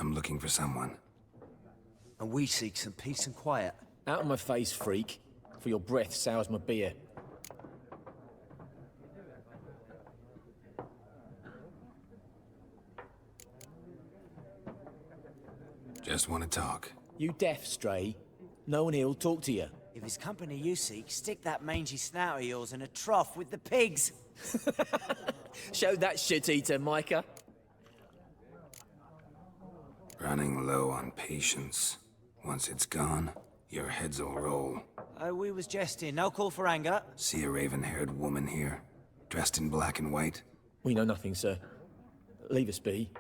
I'm looking for someone. And we seek some peace and quiet. Out of my face, freak. For your breath sours my beer. Just want to talk. You deaf, Stray? No one here'll talk to you. If it's company you seek, stick that mangy snout of yours in a trough with the pigs. Show that shit-eater, Micah. Running low on patience. Once it's gone, your heads will roll. Oh, we was jesting. No call for anger. See a raven-haired woman here, dressed in black and white? We know nothing, sir. Leave us be.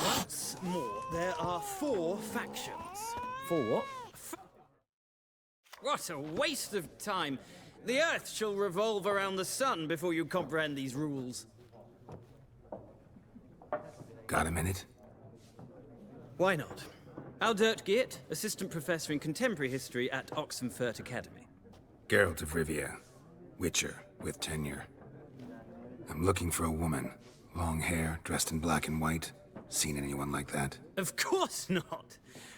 Once more, there are 4 factions. For what? What a waste of time. The Earth shall revolve around the sun before you comprehend these rules. Got a minute? Why not? Aldert Geert, Assistant Professor in Contemporary History at Oxenfurt Academy. Geralt of Rivia. Witcher, with tenure. I'm looking for a woman. Long hair, dressed in black and white. Seen anyone like that? Of course not.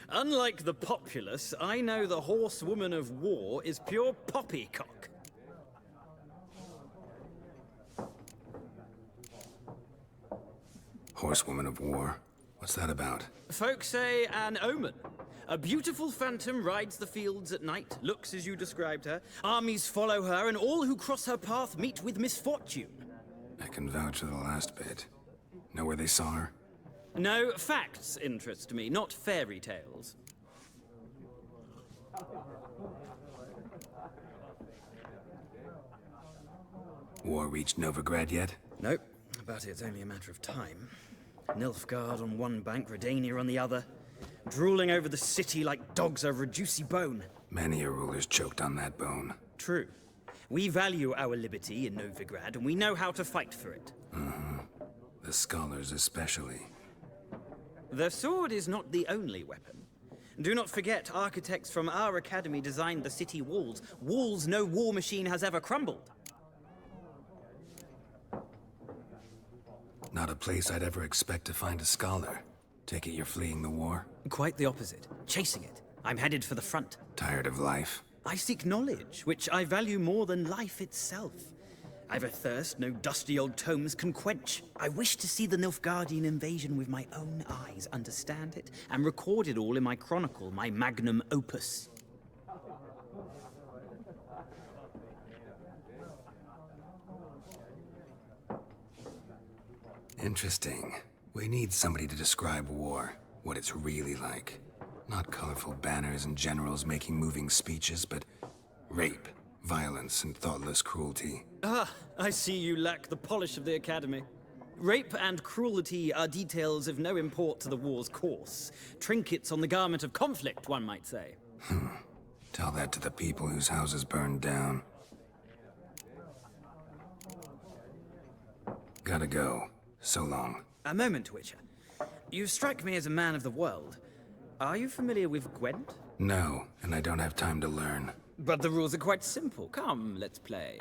Unlike the populace, I know the horsewoman of war is pure poppycock. Horsewoman of war? What's that about? Folk say an omen. A beautiful phantom rides the fields at night, looks as you described her. Armies follow her, and all who cross her path meet with misfortune. I can vouch for the last bit. Know where they saw her? No, facts interest me, not fairy tales. War reached Novigrad yet? Nope, but it's only a matter of time. Nilfgaard on one bank, Redania on the other. Drooling over the city like dogs over a juicy bone. Many a ruler's choked on that bone. True. We value our liberty in Novigrad, and we know how to fight for it. The scholars especially. The sword is not the only weapon. Do not forget, architects from our academy designed the city walls. Walls no war machine has ever crumbled. Not a place I'd ever expect to find a scholar. Take it you're fleeing the war? Quite the opposite. Chasing it. I'm headed for the front. Tired of life? I seek knowledge, which I value more than life itself. I've a thirst no dusty old tomes can quench. I wish to see the Nilfgaardian invasion with my own eyes, understand it, and record it all in my chronicle, my magnum opus. Interesting. We need somebody to describe war, what it's really like. Not colorful banners and generals making moving speeches, but rape, violence, and thoughtless cruelty. Ah, I see you lack the polish of the academy. Rape and cruelty are details of no import to the war's course. Trinkets on the garment of conflict, one might say. Tell that to the people whose houses burned down. Gotta go. So long. A moment, Witcher. You strike me as a man of the world. Are you familiar with Gwent? No, and I don't have time to learn. But the rules are quite simple. Come, let's play.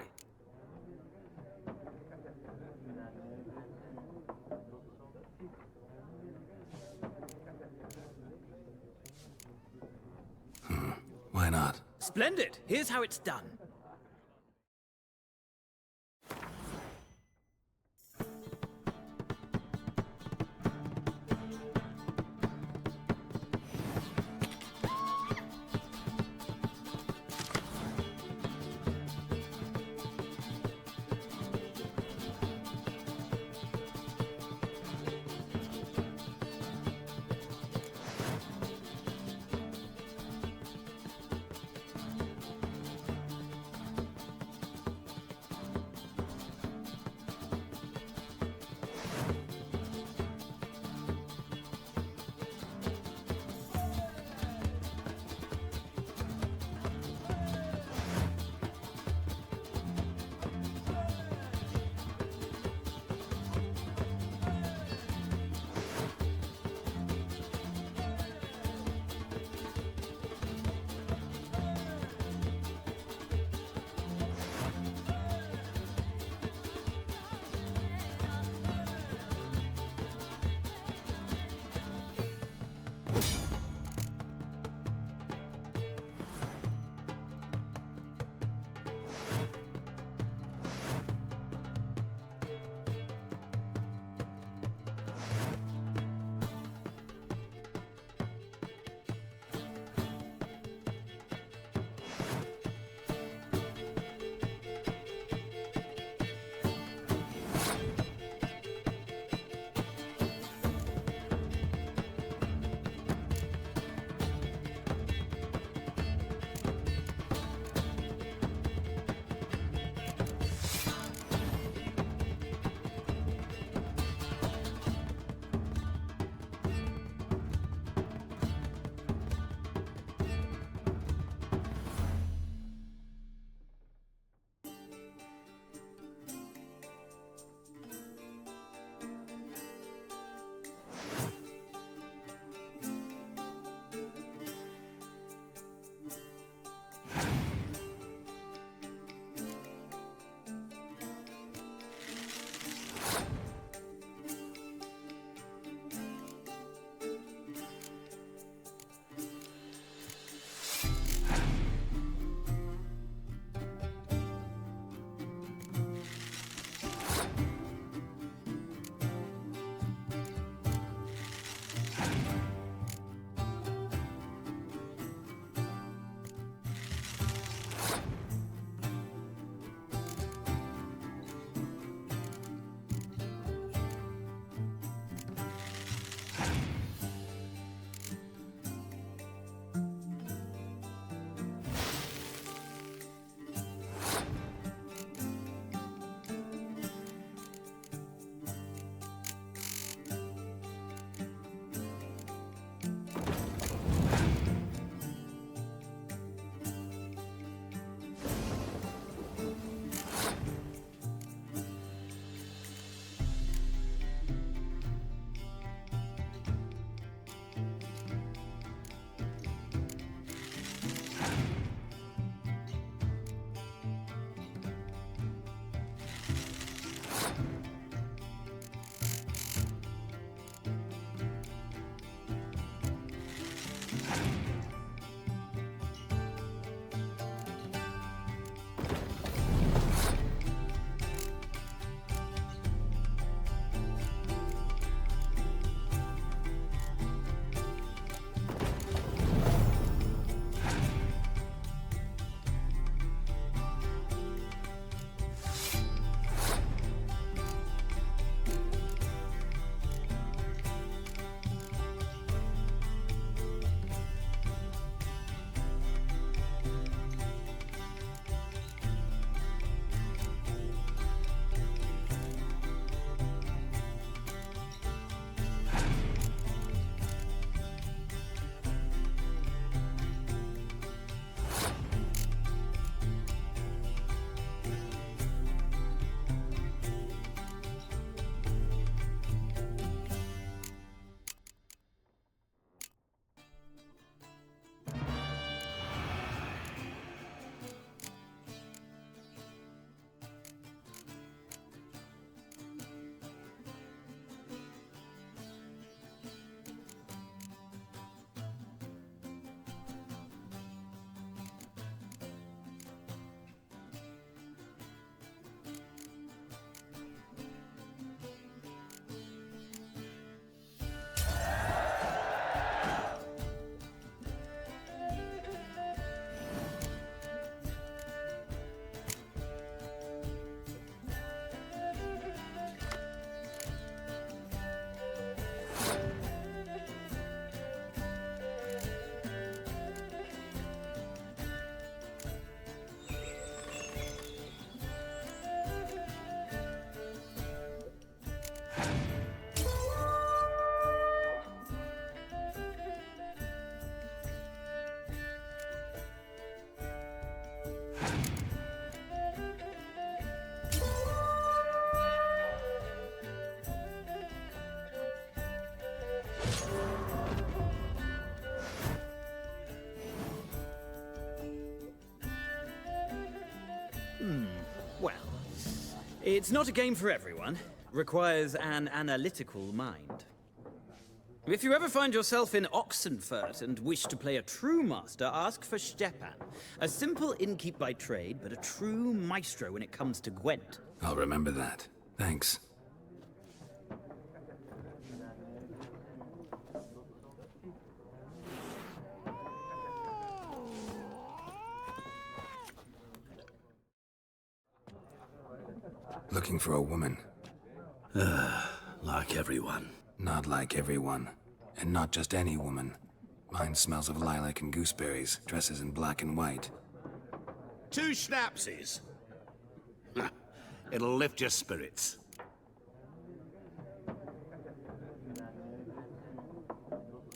Why not? Splendid! Here's how it's done. It's not a game for everyone. Requires an analytical mind. If you ever find yourself in Oxenfurt and wish to play a true master, ask for Stepan. A simple innkeep by trade, but a true maestro when it comes to Gwent. I'll remember that. Thanks. Looking for a woman. Like everyone. Not like everyone. And not just any woman. Mine smells of lilac and gooseberries, dresses in black and white. 2 schnapsies. It'll lift your spirits.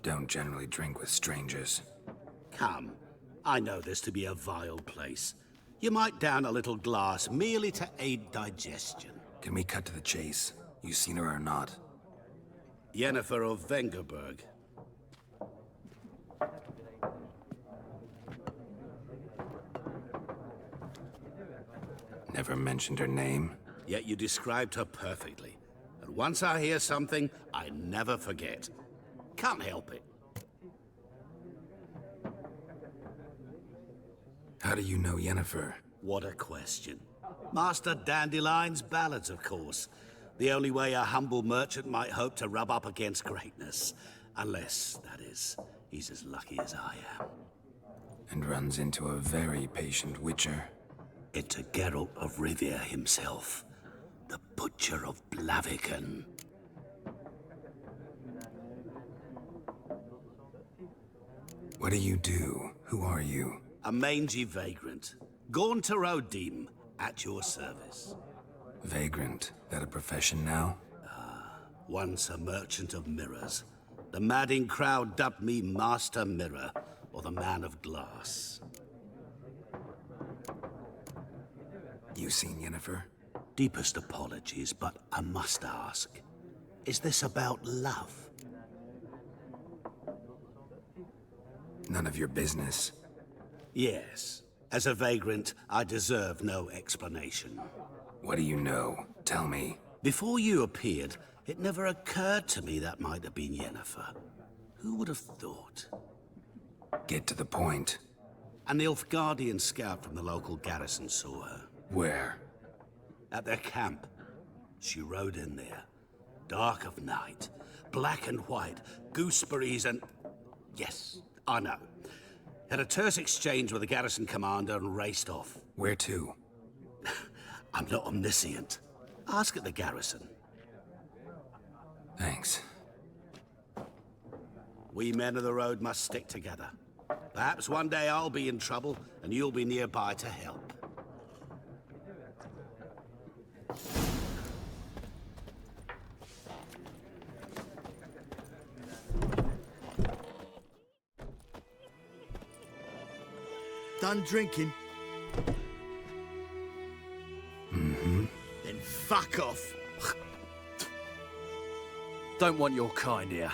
Don't generally drink with strangers. Come, I know this to be a vile place. You might down a little glass merely to aid digestion. Can we cut to the chase? You seen her or not? Yennefer of Vengerberg. Never mentioned her name. Yet you described her perfectly. And once I hear something, I never forget. Can't help it. How do you know Yennefer? What a question. Master Dandelion's ballads, of course. The only way a humble merchant might hope to rub up against greatness. Unless, that is, he's as lucky as I am. And runs into a very patient witcher. Into Geralt of Rivia himself. The Butcher of Blaviken. What do you do? Who are you? A mangy vagrant. Gaunter Odim, at your service. Vagrant. That a profession now? Once a merchant of mirrors. The madding crowd dubbed me Master Mirror, or the Man of Glass. You seen Yennefer? Deepest apologies, but I must ask. Is this about love? None of your business. Yes. As a vagrant, I deserve no explanation. What do you know? Tell me. Before you appeared, it never occurred to me that might have been Yennefer. Who would have thought? Get to the point. A NILFGAARDIAN scout from the local garrison saw her. Where? At their camp. She rode in there. Dark of night. Black and white. Gooseberries and... Yes, I know. Had a terse exchange with the garrison commander and raced off. Where to? I'm not omniscient. Ask at the garrison. Thanks. We men of the road must stick together. Perhaps one day I'll be in trouble and you'll be nearby to help. Done drinking? Mm-hmm. Then fuck off. Don't want your kind here.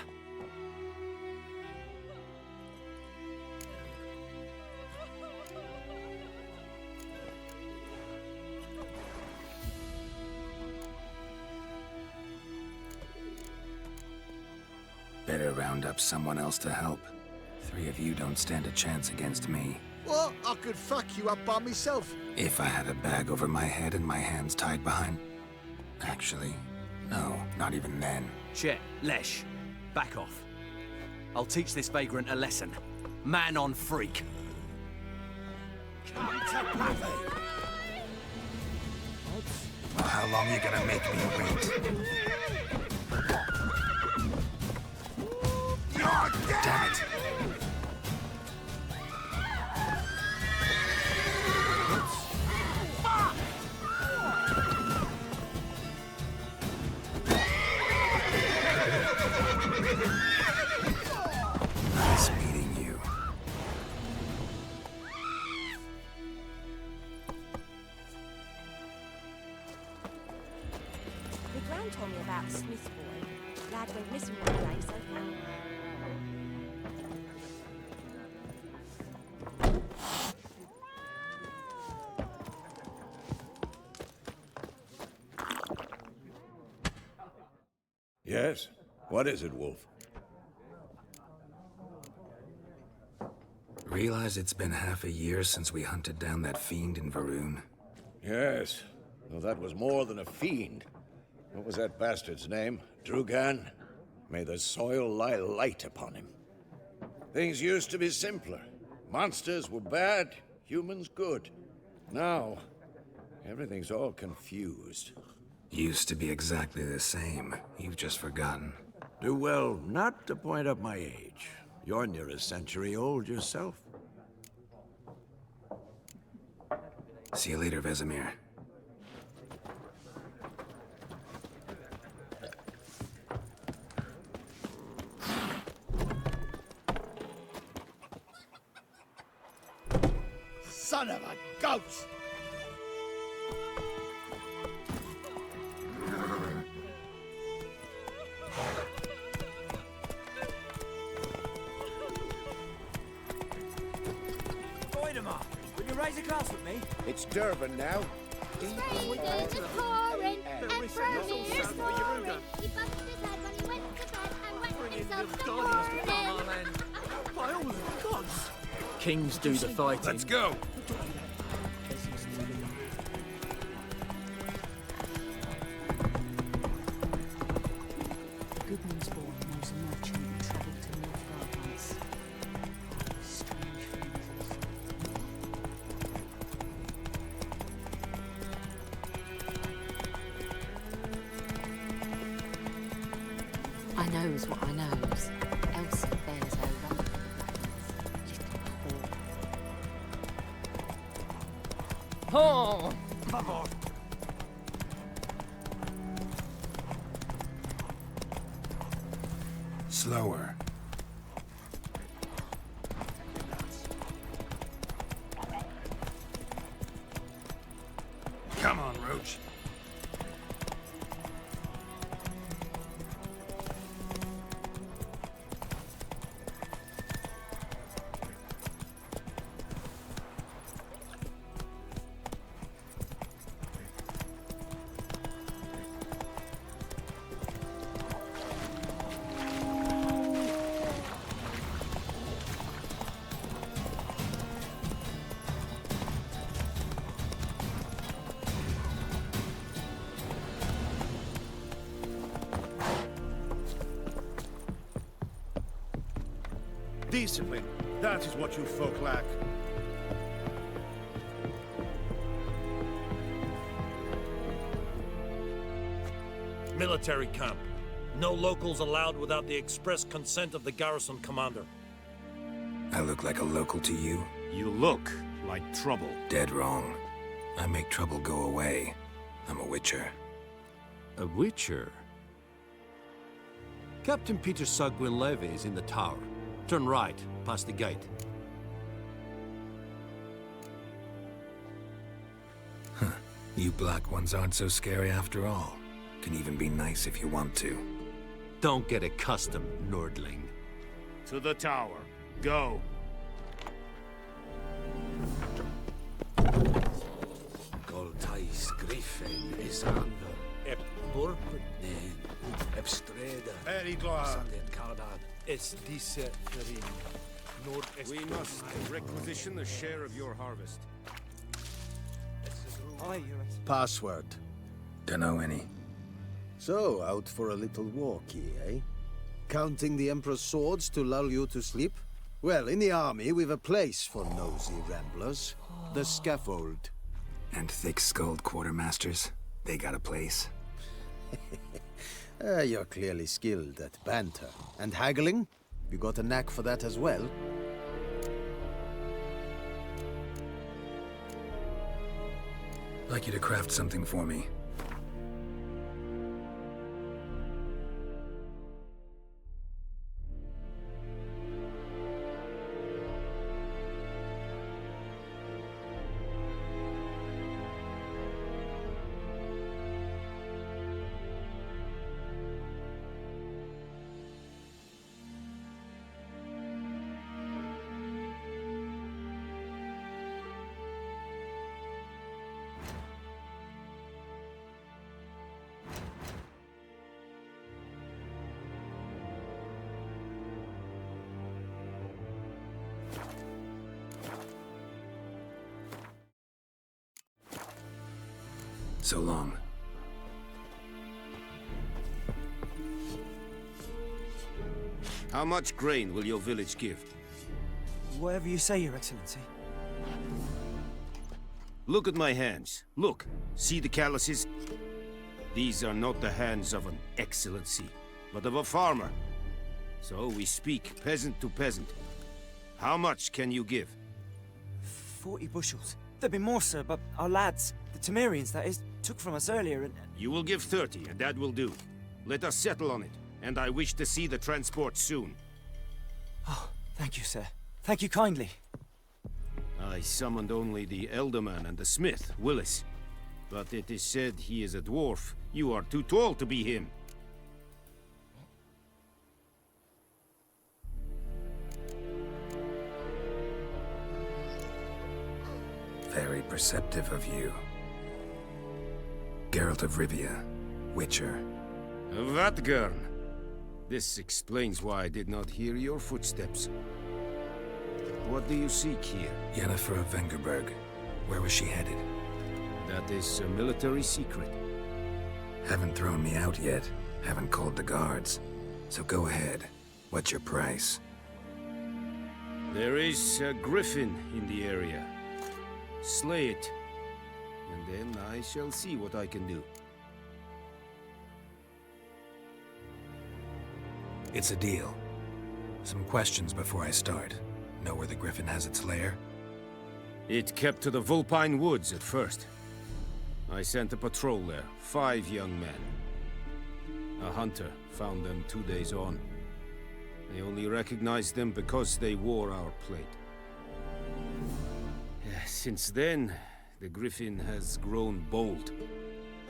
Better round up someone else to help. 3 of you don't stand a chance against me. What? I could fuck you up by myself. If I had a bag over my head and my hands tied behind... Actually, no, not even then. Chet, Lesh, back off. I'll teach this vagrant a lesson. Man on freak. Come to Blavi! Well, how long you gonna make me wait? Damn it! Nice meeting you. The Gran told me about a Smith boy. Lad went missing one day, so found. Yes? What is it, Wolf? Realize it's been half a year since we hunted down that fiend in Varun? Yes. Well, that was more than a fiend. What was that bastard's name? Drugan? May the soil lie light upon him. Things used to be simpler. Monsters were bad, humans good. Now, everything's all confused. Used to be exactly the same. You've just forgotten. Do well not to point up my age. You're near a century old yourself. See you later, Vesemir. Son of a goat! Voidemar, will you raise a glass with me? It's Durban now. Strangers are pouring, and Brody's pouring. He busted his head when he went to bed and wet himself the morning. By all the gods! Kings do the fighting. Let's go! Goodman's boy knows a merchant who travelled to Nilfgaard once. Strange phrases. I knows what I knows. Elsie bears her run for the blackness. Little whore. Oh! Slower. Come on, Roach. Discipline. That is what you folk lack. Military camp. No locals allowed without the express consent of the garrison commander. I look like a local to you? You look like trouble. Dead wrong. I make trouble go away. I'm a witcher. A witcher? Captain Peter Sagwin Levy is in the tower. Turn right, past the gate. Huh. You black ones aren't so scary after all. Can even be nice if you want to. Don't get accustomed, Nordling. To the tower. Go. Goltais griffin is under. Ep burpnen. Ep streda. Very glad. Sandet kardad. Es disse ferin. Nord est We must requisition the share of your harvest. Password. Dunno any. So, out for a little walkie, eh? Counting the Emperor's swords to lull you to sleep? Well, in the army, we've a place for nosy ramblers. The scaffold. And thick-skulled quartermasters? They got a place? You're clearly skilled at banter. And haggling? You got a knack for that as well? Like you to craft something for me. So long. How much grain will your village give? Whatever you say, Your Excellency. Look at my hands. Look. See the calluses? These are not the hands of an excellency, but of a farmer. So we speak peasant to peasant. How much can you give? 40 bushels. There'd be more, sir, but our lads, the Temerians, that is, took from us earlier and... You will give 30, and that will do. Let us settle on it, and I wish to see the transport soon. Oh, thank you, sir. Thank you kindly. I summoned only the Elderman and the smith, Willis. But it is said he is a dwarf. You are too tall to be him. Very perceptive of you. Geralt of Rivia, Witcher. Vatgern! This explains why I did not hear your footsteps. What do you seek here? Yennefer of Vengerberg. Where was she headed? That is a military secret. Haven't thrown me out yet. Haven't called the guards. So go ahead. What's your price? There is a griffin in the area. Slay it, and then I shall see what I can do. It's a deal. Some questions before I start. Know where the griffin has its lair? It kept to the Vulpine Woods at first. I sent a patrol there, 5 young men. A hunter found them 2 days on. I only recognized them because they wore our plate. Since then, the griffin has grown bold.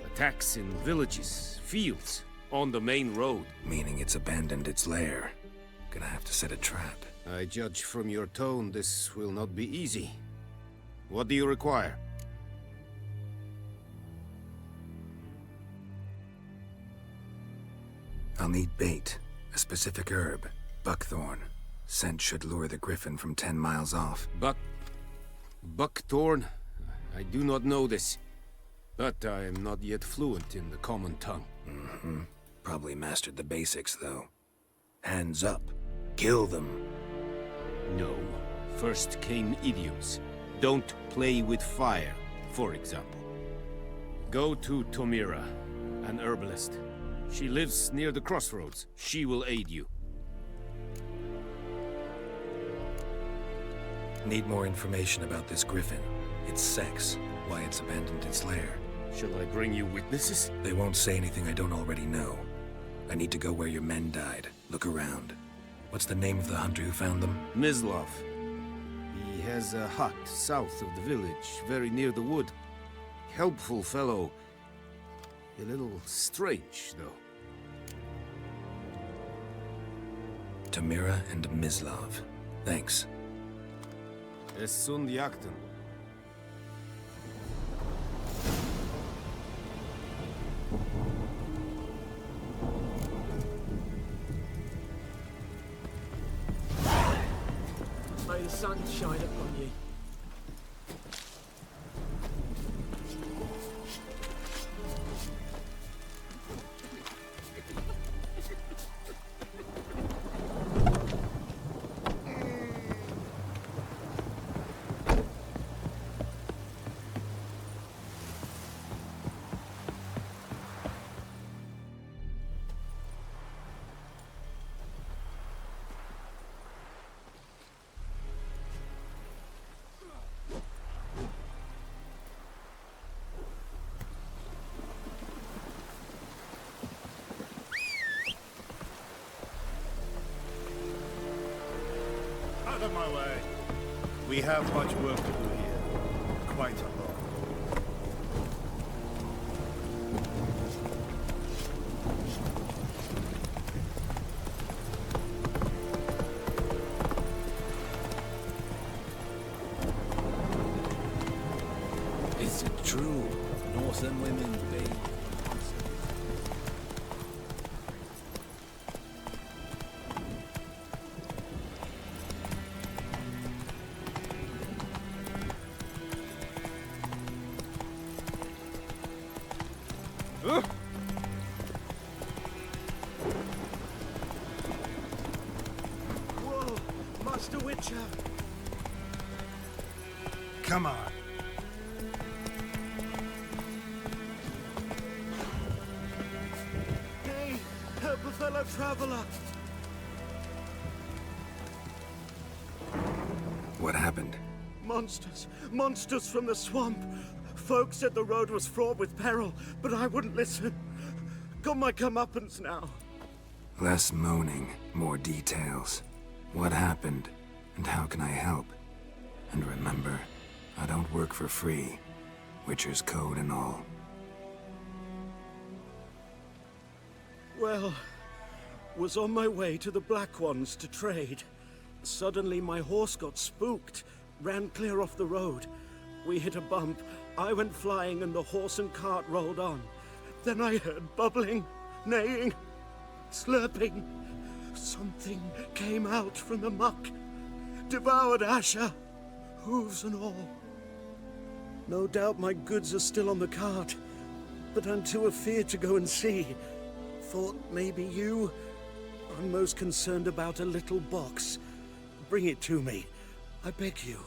Attacks in villages, fields, on the main road. Meaning it's abandoned its lair. Gonna have to set a trap. I judge from your tone this will not be easy. What do you require? I'll need bait, a specific herb, buckthorn. Scent should lure the griffin from 10 miles off. Buckthorn? I do not know this. But I am not yet fluent in the common tongue. Mm-hmm. Probably mastered the basics, though. Hands up. Kill them. No. First came idioms. Don't play with fire, for example. Go to Tomira, an herbalist. She lives near the crossroads. She will aid you. Need more information about this griffin. Its sex, why it's abandoned its lair. Shall I bring you witnesses? They won't say anything I don't already know. I need to go where your men died. Look around. What's the name of the hunter who found them? Mislav. He has a hut south of the village, very near the wood. Helpful fellow. A little strange, though. Tomira and Mislav. Thanks. Es sunt jakten. May the sun shine upon you. Out of my way. We have much work to do here. Quite a lot. Is it true? Northern women be. Witcher! Come on. Hey, help a fellow traveler! What happened? Monsters from the swamp. Folk said the road was fraught with peril, but I wouldn't listen. Got my comeuppance now. Less moaning, more details. What happened, and how can I help? And remember, I don't work for free. Witcher's code and all. Well, was on my way to the Black Ones to trade. Suddenly my horse got spooked, ran clear off the road. We hit a bump, I went flying and the horse and cart rolled on. Then I heard bubbling, neighing, slurping. Something came out from the muck, devoured Asher, hooves and all. No doubt my goods are still on the cart, but I'm too afeard to go and see. Thought maybe you. I'm most concerned about a little box. Bring it to me, I beg you.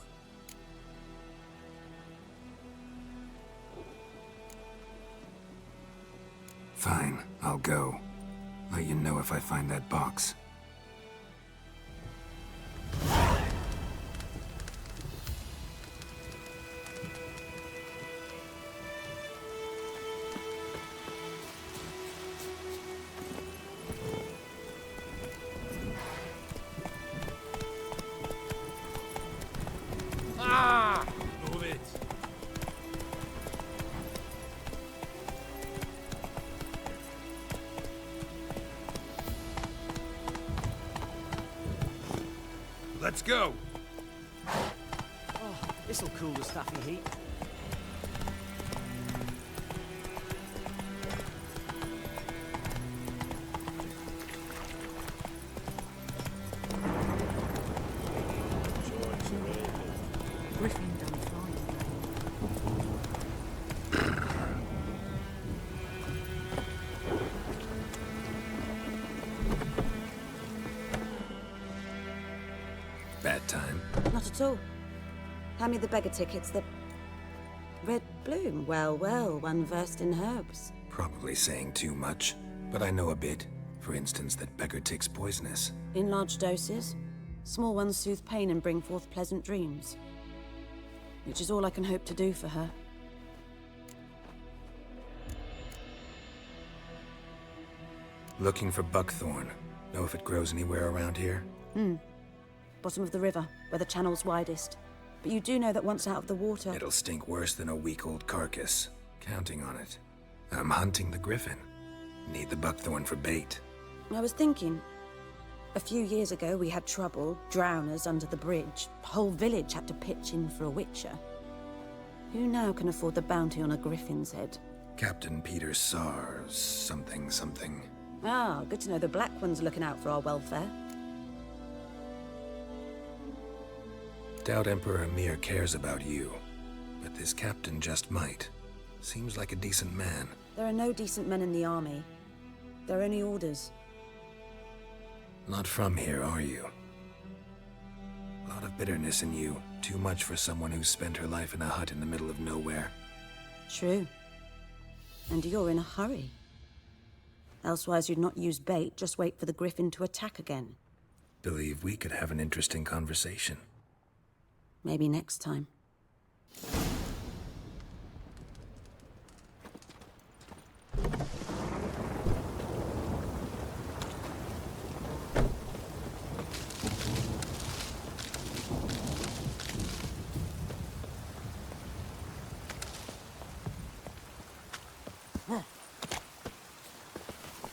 Fine, I'll go. Let you know if I find that box. Move it. Let's go. Oh, this'll cool the stuffy heat. Griffin done fine. Bad time. Not at all. Hand me the beggar tickets, the red bloom. Well, well, one versed in herbs. Probably saying too much, but I know a bit. For instance, that beggar tick's poisonous. In large doses. Small ones soothe pain and bring forth pleasant dreams. Which is all I can hope to do for her. Looking for buckthorn. Know if it grows anywhere around here? Bottom of the river, where the channel's widest. But you do know that once out of the water... It'll stink worse than a week-old carcass. Counting on it. I'm hunting the griffin. Need the buckthorn for bait. I was thinking... A few years ago, we had trouble, drowners under the bridge. The whole village had to pitch in for a witcher. Who now can afford the bounty on a griffin's head? Captain Peter Sars, something. Ah, good to know the Black One's looking out for our welfare. Doubt Emperor Emir cares about you, but this captain just might. Seems like a decent man. There are no decent men in the army. There are only orders. Not from here, are you? A lot of bitterness in you. Too much for someone who spent her life in a hut in the middle of nowhere. True. And you're in a hurry. Elsewise you'd not use bait, just wait for the griffin to attack again. Believe we could have an interesting conversation. Maybe next time.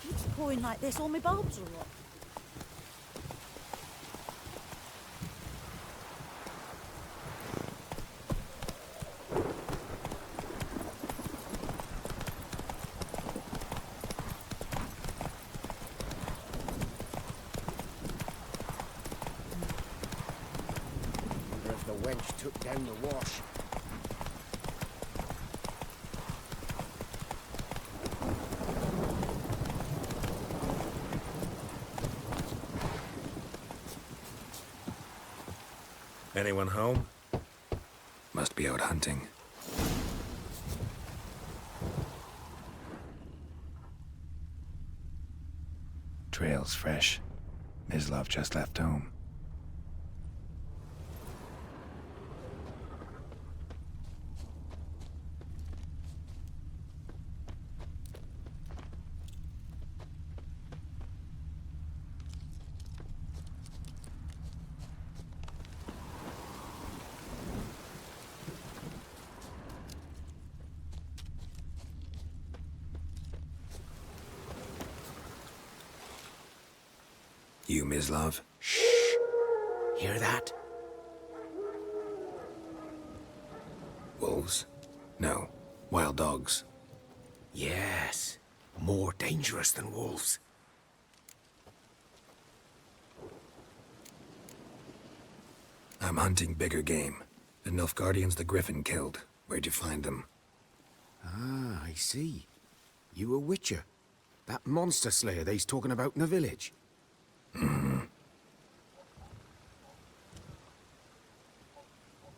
Keeps pouring like this, all my bulbs are rot. The wench took down the wash. Anyone home? Must be out hunting. Trail's fresh. Mislav just left home. You, Mislav? Shh! Hear that? Wolves? No. Wild dogs. Yes. More dangerous than wolves. I'm hunting bigger game. The NILFGAARDIAN's the griffin killed. Where'd you find them? Ah, I see. You a witcher. That monster slayer they's talking about in the village.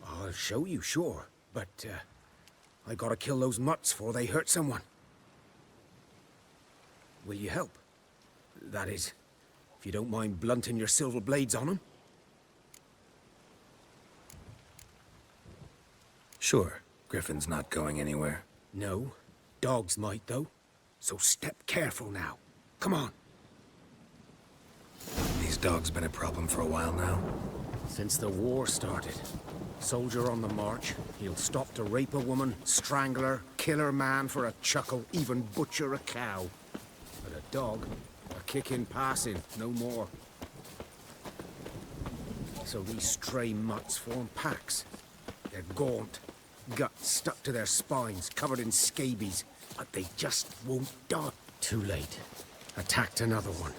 I'll show you, sure. But, I gotta kill those mutts before they hurt someone. Will you help? That is, if you don't mind blunting your silver blades on them. Sure. Griffin's not going anywhere. No. Dogs might, though. So step careful now. Come on. These dogs been a problem for a while now? Since the war started. Soldier on the march, he'll stop to rape a woman, strangle her, kill her man for a chuckle, even butcher a cow. But a dog, a kick in passing, no more. So these stray mutts form packs. They're gaunt, guts stuck to their spines, covered in scabies, but they just won't die. Too late. Attacked another one.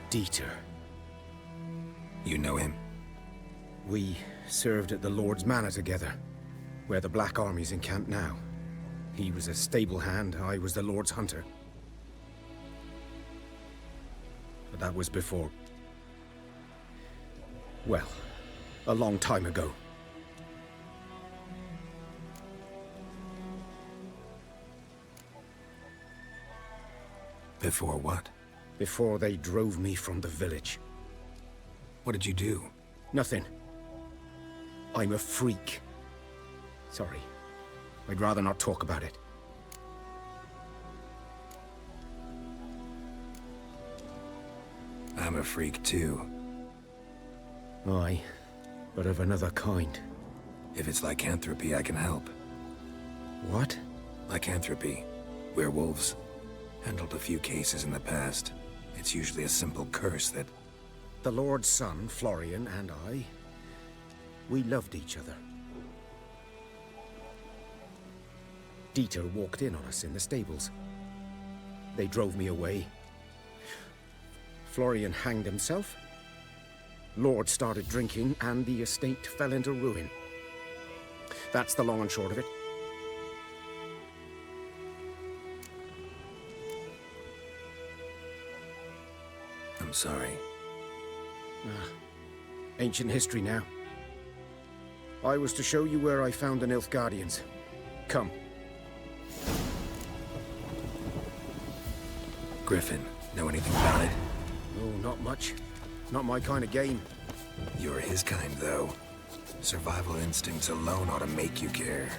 Dieter. You know him? We served at the Lord's Manor together, where the Black Army's encamped now. He was a stable hand, I was the Lord's hunter. But that was before... well, a long time ago. Before what? Before they drove me from the village. What did you do? Nothing. I'm a freak. Sorry. I'd rather not talk about it. I'm a freak too. Aye, but of another kind. If it's lycanthropy, I can help. What? Lycanthropy. Werewolves. Handled a few cases in the past. It's usually a simple curse that... The Lord's son, Florian, and I... we loved each other. Dieter walked in on us in the stables. They drove me away. Florian hanged himself. Lord started drinking, and the estate fell into ruin. That's the long and short of it. I'm sorry. Ancient history now. I was to show you where I found the NILFGAARDIANs. Come. Griffin, know anything about it? Oh, not much. Not my kind of game. You're his kind, though. Survival instincts alone ought to make you care.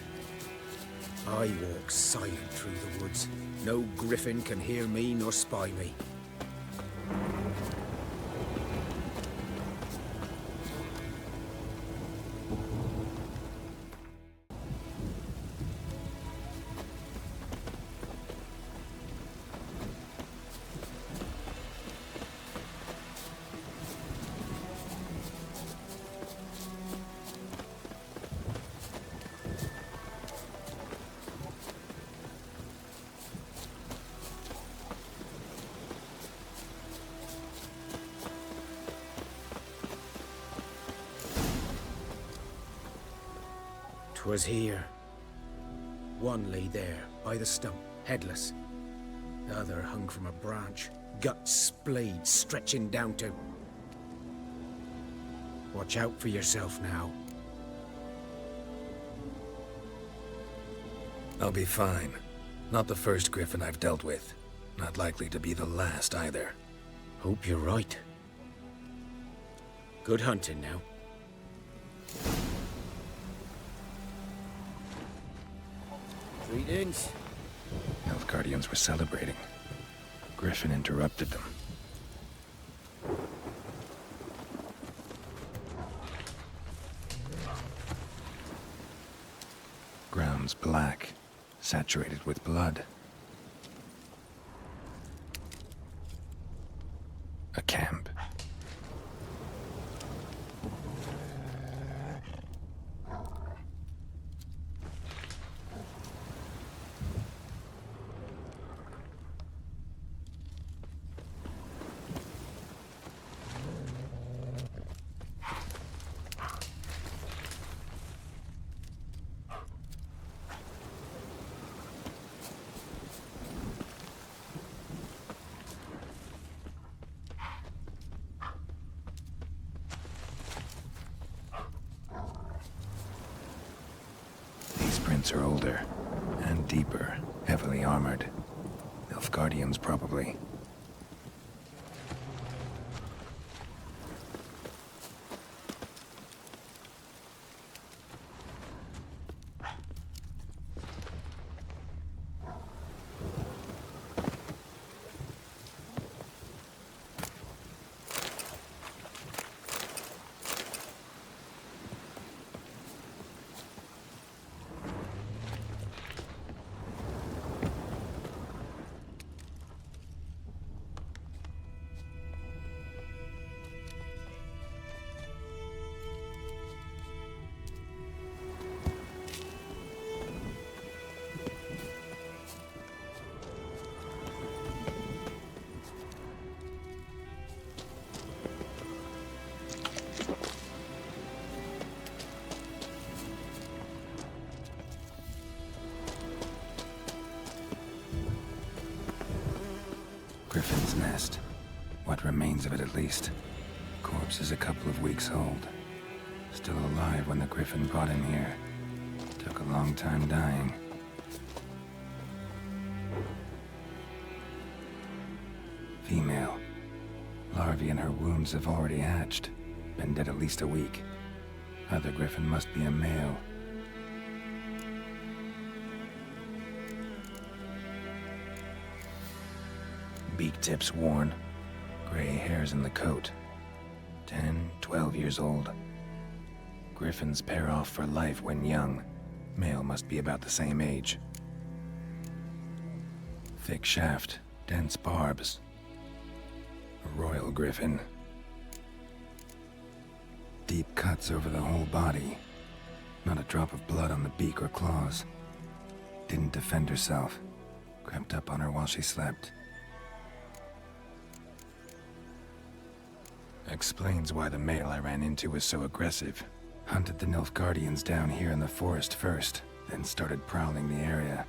I walk silent through the woods. No griffin can hear me nor spy me. Was here. One lay there, by the stump, headless. The other hung from a branch, guts splayed, stretching down to... Watch out for yourself now. I'll be fine. Not the first griffin I've dealt with. Not likely to be the last either. Hope you're right. Good hunting now. Greetings. NILFGAARDIANs were celebrating. Griffin interrupted them. Ground's black, saturated with blood. A camp. Prints are older and deeper, heavily armored. NILFGAARDIANs, probably. Griffin's nest. What remains of it, at least. Corpse is a couple of weeks old. Still alive when the griffin brought him here. Took a long time dying. Female. Larvae in her wounds have already hatched. Been dead at least a week. Other griffin must be a male. Beak tips worn. Gray hairs in the coat. 10, 12 years old. Griffins pair off for life when young. Male must be about the same age. Thick shaft, dense barbs. A royal griffin. Deep cuts over the whole body. Not a drop of blood on the beak or claws. Didn't defend herself. Crept up on her while she slept. Explains why the male I ran into was so aggressive. Hunted the NILFGAARDIANs down here in the forest first, then started prowling the area.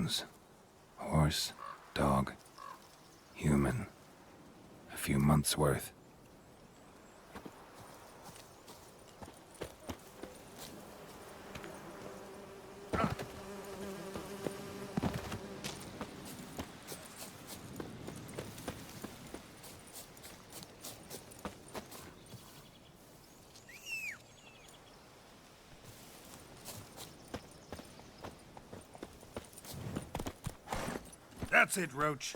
bones. Horse, dog, human. A few months' worth. That's it, Roach.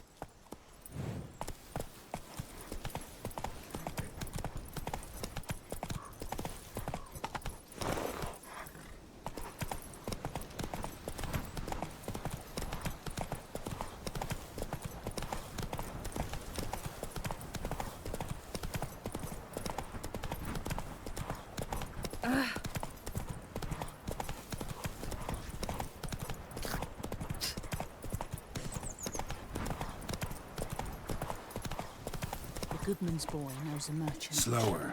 The Goodman's boy knows a merchant. Slower.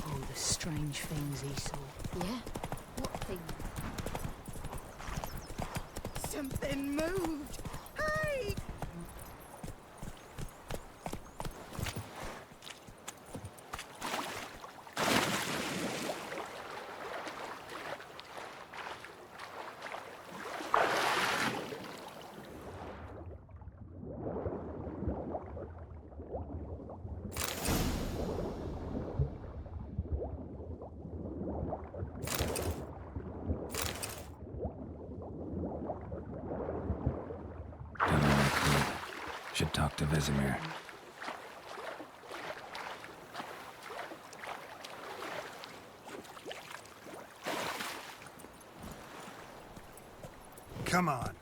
Oh, the strange things he saw. Yeah? What thing? Something moved! Hey! Should talk to Vesemir. Come on.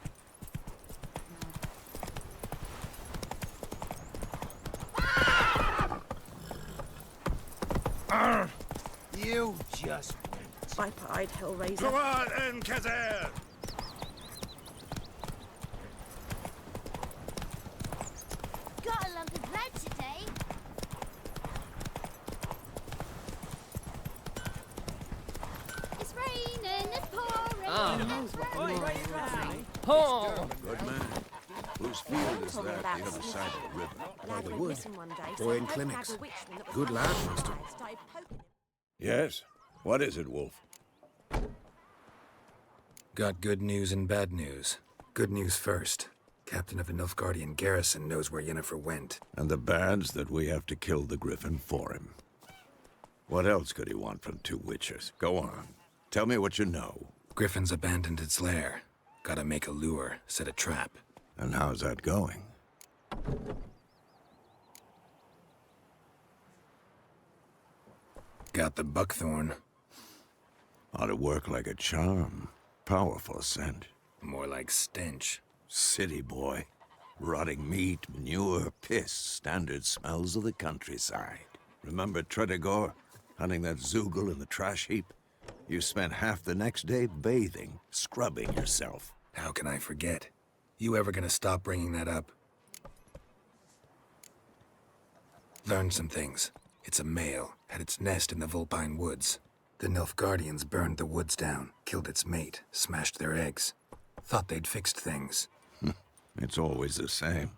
You just went. Viper-eyed Hellraiser. Go on, Enkazer! Got a lump of lead today. It's raining, it's pouring. Good man. Whose field is that the other side of the river? Lad the went wood. missing one day, so Boy I in poked clinics. Nag a witchman that was Good lad, outside, master. started poking him. Yes? What is it, Wolf? Got good news and bad news. Good news first. Captain of a Nilfgaardian garrison knows where Yennefer went. And the bad's that we have to kill the griffin for him. What else could he want from two witches? Go on. Tell me what you know. Griffin's abandoned its lair. Gotta make a lure, set a trap. And how's that going? Got the buckthorn. Ought to work like a charm. Powerful scent. More like stench. City boy. Rotting meat, manure, piss. Standard smells of the countryside. Remember Tredegor? Hunting that Zoogle in the trash heap? You spent half the next day bathing, scrubbing yourself. How can I forget? You ever gonna stop bringing that up? Learned some things. It's a male, had its nest in the Vulpine Woods. The Nilfgaardians burned the woods down, killed its mate, smashed their eggs. Thought they'd fixed things. It's always the same.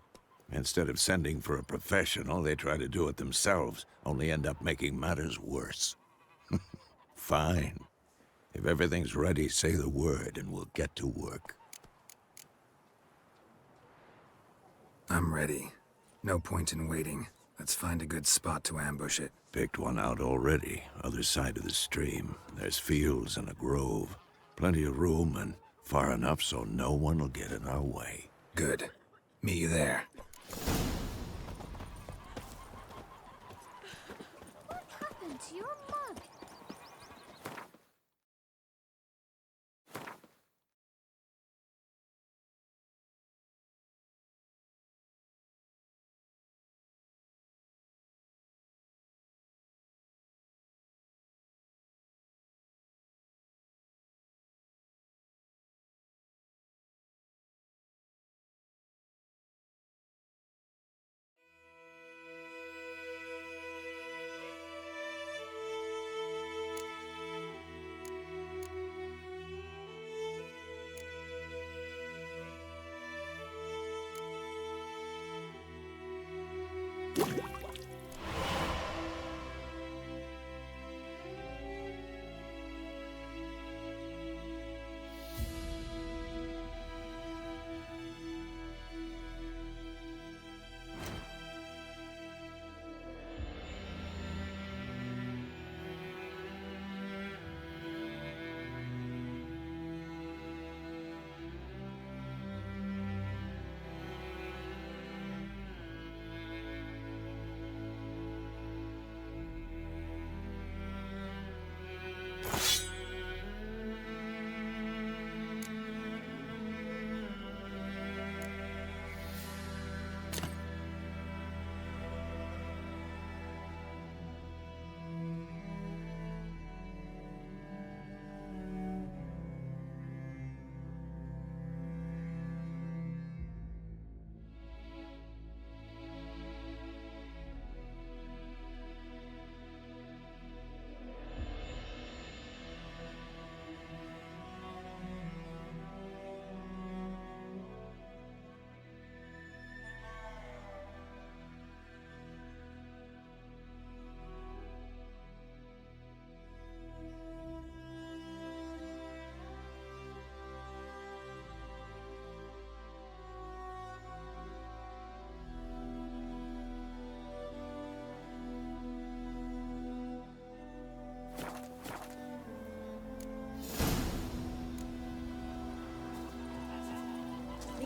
Instead of sending for a professional, they try to do it themselves, only end up making matters worse. Fine. If everything's ready, say the word and we'll get to work. I'm ready. No point in waiting. Let's find a good spot to ambush it. Picked one out already, other side of the stream. There's fields and a grove. Plenty of room and far enough so no one will get in our way. Good. Meet you there. What happened to your mug?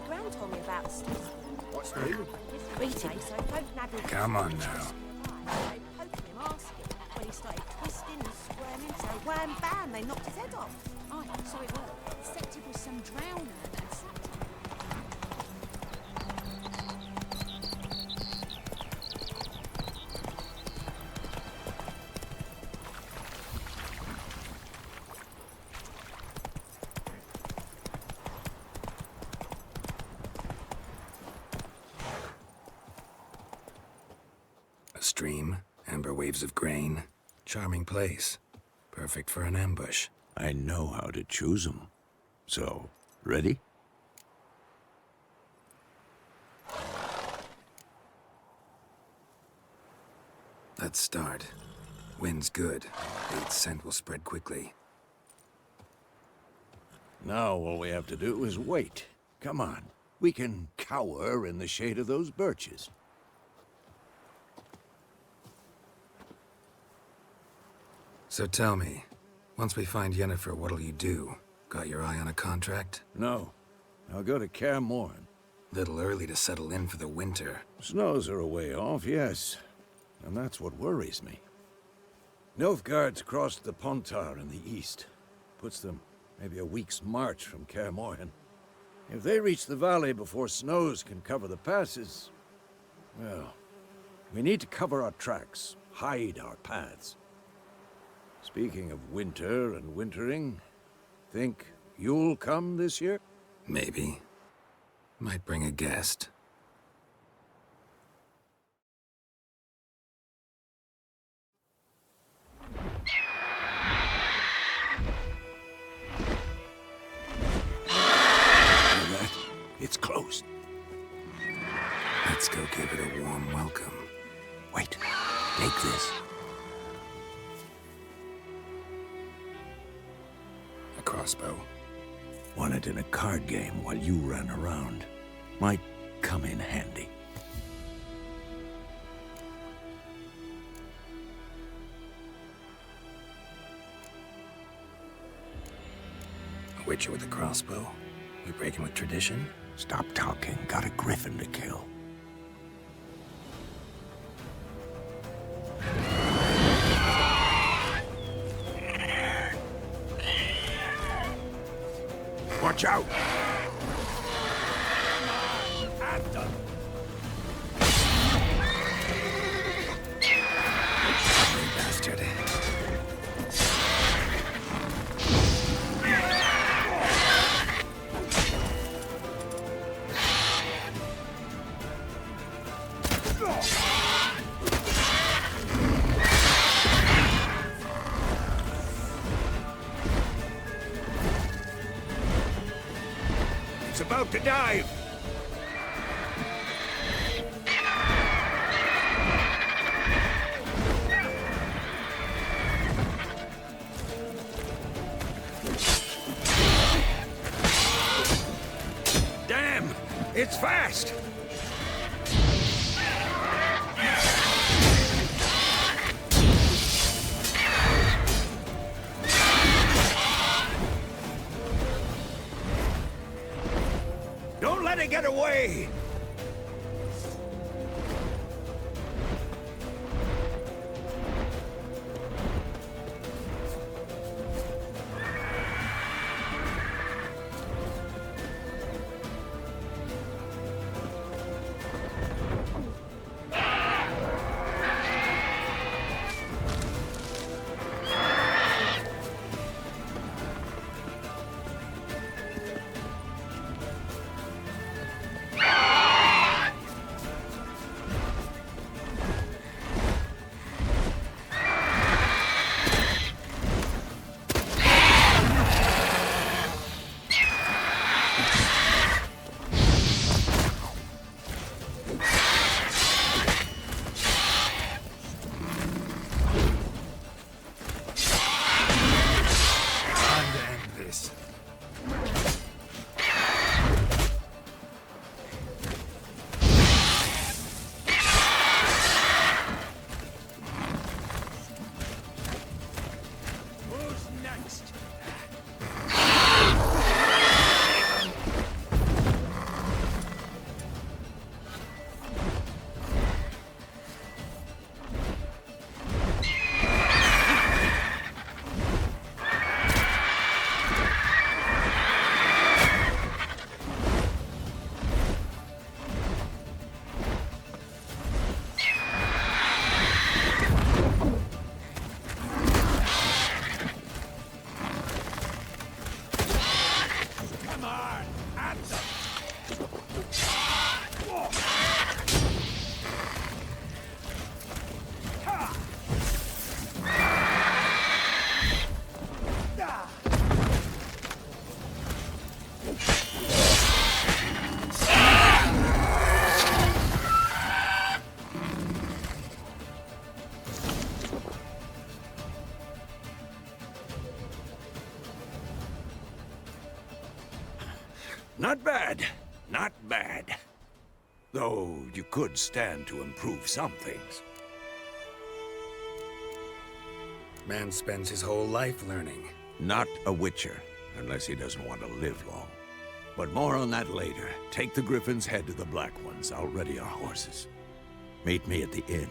Gran told me about Smith. What's new? Come on now. They poked him, asking when he started twisting and squirming, so wham bam, they knocked his head off. Oh, so it worked. Except it was some drowner that sacked him. A stream, amber waves of grain. Charming place. Perfect for an ambush. I know how to choose them. So, ready? Let's start. Wind's good. Bait's scent will spread quickly. Now all we have to do is wait. Come on. We can cower in the shade of those birches. So tell me, once we find Yennefer, what'll you do? Got your eye on a contract? No. I'll go to Kaer Morhen. Little early to settle in for the winter. Snows are a way off, yes. And that's what worries me. Nilfgaard's crossed the Pontar in the east. Puts them maybe a week's march from Kaer Morhen. If they reach the valley before snows can cover the passes, well, we need to cover our tracks, hide our paths. Speaking of winter and wintering, think you'll come this year? Maybe. Might bring a guest. It's closed. Let's go give it a warm welcome. Wait, take this. A crossbow. Won it in a card game while you ran around. Might come in handy. A witcher with a crossbow? We breaking with tradition? Stop talking. Got a griffin to kill. Watch out! Bastard. It's about to dive! It's fast! Don't let it get away! Not bad. Not bad. Though you could stand to improve some things. Man spends his whole life learning. Not a witcher, unless he doesn't want to live long. But more on that later. Take the griffin's head to the Black Ones. I'll ready our horses. Meet me at the inn.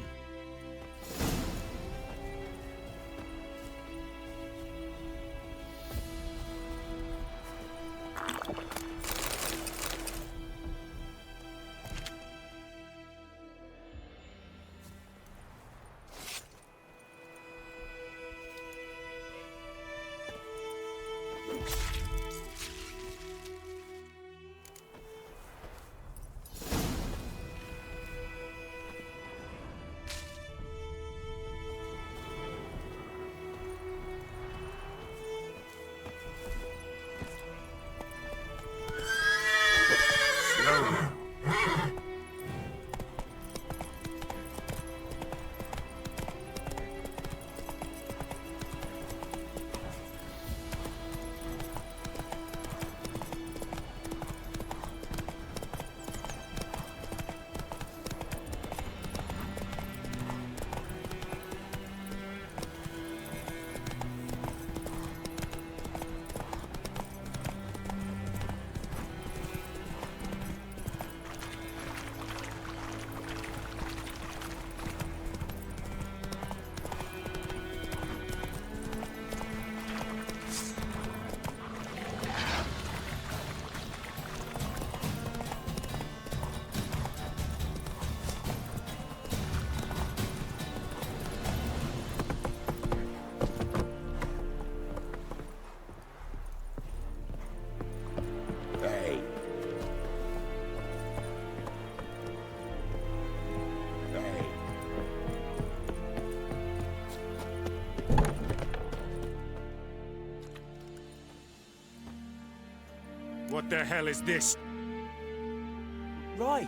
What the hell is this? Right.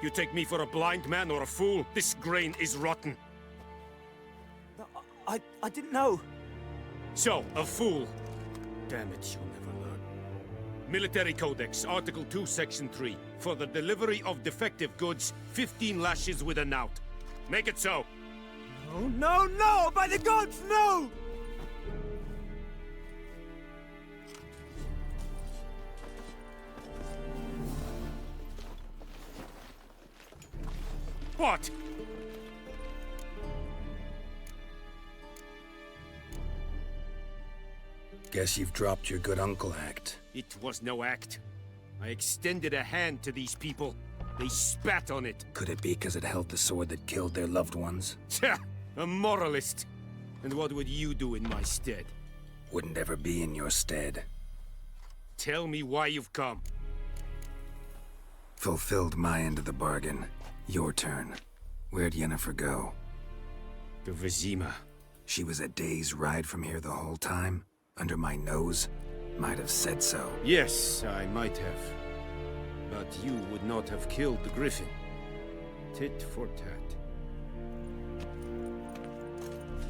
You take me for a blind man or a fool? This grain is rotten. I didn't know. So, a fool. Damn it, you'll never learn. Military Codex, Article 2, Section 3. For the delivery of defective goods, 15 lashes with a knout. Make it so. No, no, no! By the gods, no! What? Guess you've dropped your good uncle act. It was no act. I extended a hand to these people. They spat on it. Could it be because it held the sword that killed their loved ones? Tja, a moralist. And what would you do in my stead? Wouldn't ever be in your stead. Tell me why you've come. Fulfilled my end of the bargain. Your turn. Where'd Yennefer go? To Vizima. She was a day's ride from here the whole time? Under my nose? Might have said so. Yes, I might have. But you would not have killed the griffin. Tit for tat.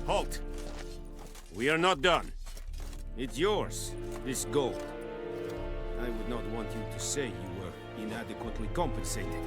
Halt! We are not done. It's yours, this gold. I would not want you to say you were inadequately compensated.